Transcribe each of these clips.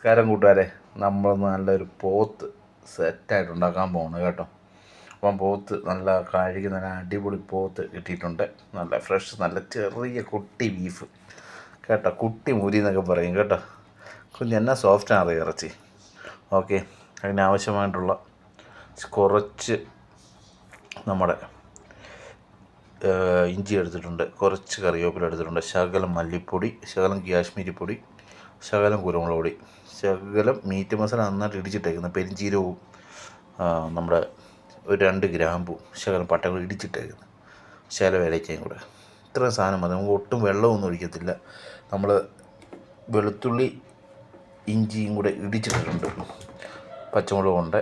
നമസ്കാരം കൂട്ടുകാരെ. നമ്മൾ നല്ലൊരു പോത്ത് സെറ്റായിട്ട് ഉണ്ടാക്കാൻ പോകുന്നു കേട്ടോ. അപ്പം പോത്ത് നല്ല കഴുകി നല്ല അടിപൊളി പോത്ത് കിട്ടിയിട്ടുണ്ട്. നല്ല ഫ്രഷ് നല്ല ചെറിയ കുട്ടി ബീഫ് കേട്ടോ. കുട്ടി മുരി എന്നൊക്കെ പറയും കേട്ടോ. എന്നാ സോഫ്റ്റാണ് അറിയാം ഇറച്ചി. ഓക്കെ, അതിനാവശ്യമായിട്ടുള്ള കുറച്ച് നമ്മുടെ ഇഞ്ചി എടുത്തിട്ടുണ്ട്, കുറച്ച് കറിവേപ്പില എടുത്തിട്ടുണ്ട്, ശകലം മല്ലിപ്പൊടി, ശകലം കാശ്മീരി പൊടി, ശകലം കുരുമുളക് പൊടി, ശകലം മീറ്റ് മസാല നന്നായിട്ട് ഇടിച്ചിട്ടേക്കുന്നത്, പെരിഞ്ചീരവും നമ്മുടെ ഒരു 2 ഗ്രാമ്പും ശകലം പട്ട കൂടി ഇടിച്ചിട്ടേക്കുന്നത്, ശകലം ഏലക്കയും കൂടെ. ഇത്രയും സാധനം മതി. നമുക്ക് ഒട്ടും വെള്ളമൊന്നും ഒഴിക്കത്തില്ല. നമ്മൾ വെളുത്തുള്ളി ഇഞ്ചിയും കൂടെ ഇടിച്ചിട്ടിട്ടുണ്ട്, പച്ചമുളകുണ്ട്.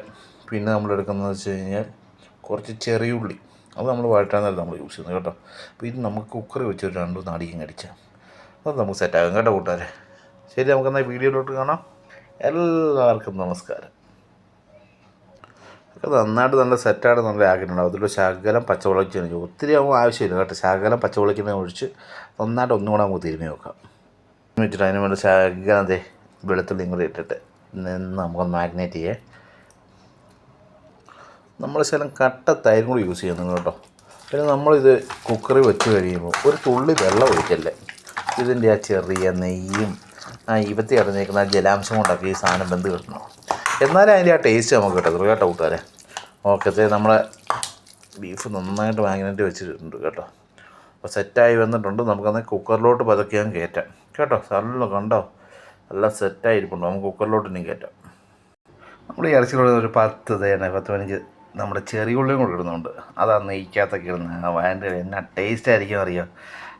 പിന്നെ നമ്മൾ എടുക്കുന്നതെന്ന് വെച്ച് കഴിഞ്ഞാൽ കുറച്ച് ചെറിയുള്ളി, അത് നമ്മൾ വഴറ്റാൻ നേരം നമ്മൾ യൂസ് ചെയ്യുന്നത് കേട്ടോ. അപ്പോൾ ഇത് നമുക്ക് കുക്കറിൽ വെച്ചൊരു 2 നാടിയും അടിച്ചാൽ അത് നമുക്ക് സെറ്റാകും കേട്ടോ കൂട്ടുകാരെ. ശരി, നമുക്കെന്നാൽ വീഡിയോയിലോട്ട് കാണാം. എല്ലാവർക്കും നമസ്കാരം. അത് നന്നായിട്ട് നല്ല സെറ്റായിട്ട് നല്ല ആക്കിയിട്ടുണ്ടാവും. അതിൽ ശകലം പച്ചവെളിച്ചെണ്ണ, ഒത്തിരി ആകുമ്പോൾ ആവശ്യമില്ല കേട്ടോ. ശകലം പച്ചവെളിച്ചെണ്ണ ഒഴിച്ച് നന്നായിട്ട് ഒന്നുകൂടെ നമുക്ക് തിരുമ്മി വെക്കാം. വെച്ചിട്ട് അതിന് വേണ്ടി ശകലം വെളുത്തുള്ളിയും കൂടി ഇട്ടിട്ട് നിന്ന് നമുക്കൊന്ന് മാഗ്നേറ്റ് ചെയ്യേ. നമ്മൾ ശകലം കട്ട തൈരും കൂടി യൂസ് ചെയ്യുന്നുണ്ട് കേട്ടോ. പിന്നെ നമ്മളിത് കുക്കറിൽ വെച്ച് കഴിയുമ്പോൾ ഒരു തുള്ളി വെള്ളം ഒഴിക്കല്ലേ. ഇതിൻ്റെ ആ ചെറിയ നെയ്യും ഇവത്തി അടഞ്ഞേക്കുന്ന ജലാംശം കൊണ്ടൊക്കെ ഈ സാധനം വെന്ത് കിട്ടണം. എന്നാലും അതിൻ്റെ ആ ടേസ്റ്റ് നമുക്ക് കിട്ടത്തുള്ളൂ കേട്ടോ കൂട്ടുകാരെ. ഓക്കെ, നമ്മളെ ബീഫ് നന്നായിട്ട് മാഗ്നേറ്റ് വെച്ചിട്ടുണ്ട് കേട്ടോ. അപ്പോൾ സെറ്റായി വന്നിട്ടുണ്ട്. നമുക്കന്ന് കുക്കറിലോട്ട് പതുക്കെ കയറ്റാം കേട്ടോ. നല്ല കണ്ടോ, നല്ല സെറ്റായിരിക്കുന്നുണ്ട്. നമുക്ക് കുക്കറിലോട്ട് ഇനി കയറ്റാം. നമ്മൾ ഈ ഇറച്ചിയിലുള്ള ഒരു 10-15 നമ്മുടെ ചെറിയ ഉള്ളിയും കൂടെ ഇടുന്നുണ്ട്. അതാണ് നെയ്ക്കകത്തൊക്കെ ഇടുന്നത്. ഭയങ്കര എന്നാ ടേസ്റ്റ് ആയിരിക്കും അറിയാം.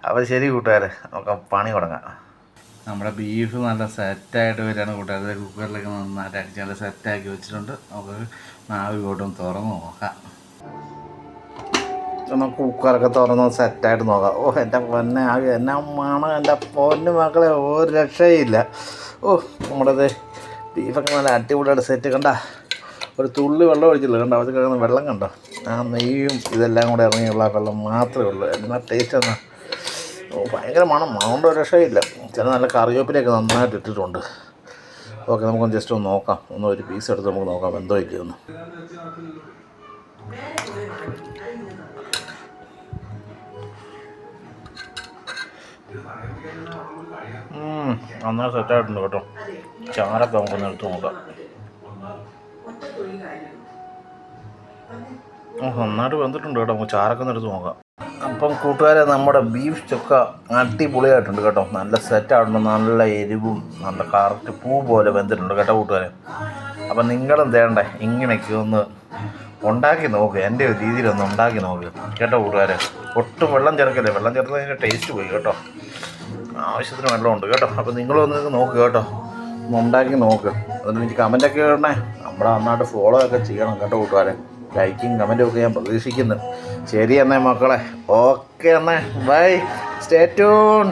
അപ്പോൾ ശരി കൂട്ടുകാരെ, നമുക്ക് പണി തുടങ്ങാം. നമ്മുടെ ബീഫ് നല്ല സെറ്റായിട്ട് വരികയാണ് കൂട്ടുകാരെ. കുക്കറിലൊക്കെ നന്നായിട്ട് അടിച്ച് നല്ല സെറ്റാക്കി വെച്ചിട്ടുണ്ട്. നമുക്ക് നാവി പോട്ടും തുറന്ന് നോക്കാം. നമുക്ക് കുക്കറൊക്കെ തുറന്ന് സെറ്റായിട്ട് നോക്കാം. ഓ എൻ്റെ പൊന്നെ, എന്നാ മണം എൻ്റെ പൊന്ന് മക്കളെ, ഒരു രക്ഷയില്ല. ഓ നമ്മുടേത് ബീഫൊക്കെ നല്ല അടിപൊളിയായിട്ട് സെറ്റ് കണ്ട. ഒരു തുള്ളി വെള്ളം ഒഴിച്ചില്ല കണ്ടോ. അത് കിടക്കുന്ന വെള്ളം കണ്ടോ. ആ നെയ്യും ഇതെല്ലാം കൂടെ ഇറങ്ങിയുള്ള വെള്ളം മാത്രമേ ഉള്ളൂ. എന്നാ ടേസ്റ്റ് എന്നാ. ഓ ഭയങ്കര മണം ഒരു രക്ഷയില്ല. ചില നല്ല കറിവേപ്പിലൊക്കെ നന്നായിട്ട് ഇട്ടിട്ടുണ്ട്. ഓക്കെ, നമുക്കൊന്ന് ജസ്റ്റ് ഒന്ന് നോക്കാം. ഒരു പീസ് എടുത്ത് നമുക്ക് നോക്കാം എന്തോ ഇല്ലയൊന്ന്. നന്നായി സെറ്റായിട്ടുണ്ട് കേട്ടോ. ചാറൊക്കെ നമുക്കൊന്ന് എടുത്ത് നോക്കാം. നന്നായിട്ട് വെന്തിട്ടുണ്ട് കേട്ടോ. നമുക്ക് ചാറൊക്കെ ഒന്ന് എടുത്ത് നോക്കാം. അപ്പം കൂട്ടുകാരെ, നമ്മുടെ ബീഫ് ചൊക്ക അടിപൊളിയായിട്ടുണ്ട് കേട്ടോ. നല്ല സെറ്റായിട്ടുണ്ട്. നല്ല എരിവും നല്ല കറക്റ്റ് പൂ പോലെ വെന്തിട്ടുണ്ട് കേട്ടോ കൂട്ടുകാരെ. അപ്പം നിങ്ങളും തേണ്ടേ ഇങ്ങനെയൊക്കെ ഒന്ന് ഉണ്ടാക്കി നോക്ക്. എൻ്റെ ഒരു രീതിയിലൊന്ന് ഉണ്ടാക്കി നോക്ക് കേട്ടോ കൂട്ടുകാരെ. ഒട്ടും വെള്ളം ചേർക്കല്ലേ. വെള്ളം ചേർത്ത് അതിൻ്റെ ടേസ്റ്റ് പോയി കേട്ടോ. ആവശ്യത്തിന് വെള്ളമുണ്ട് കേട്ടോ. അപ്പോൾ നിങ്ങളൊന്ന് നോക്ക് കേട്ടോ, ഒന്ന് ഉണ്ടാക്കി നോക്ക്. അതിന് എനിക്ക് കമൻറ്റൊക്കെ ഇടണേ. നമ്മുടെ നന്നായിട്ട് ഫോളോ ഒക്കെ ചെയ്യണം കേട്ടോ കൂട്ടുകാരെ. ലൈക്കും കമൻറ്റും ഒക്കെ ഞാൻ പ്രതീക്ഷിക്കുന്നു. ശരി എന്നേ മക്കളെ. ഓക്കെ എന്നേ, ബൈ, സ്റ്റേ ട്യൂൺ.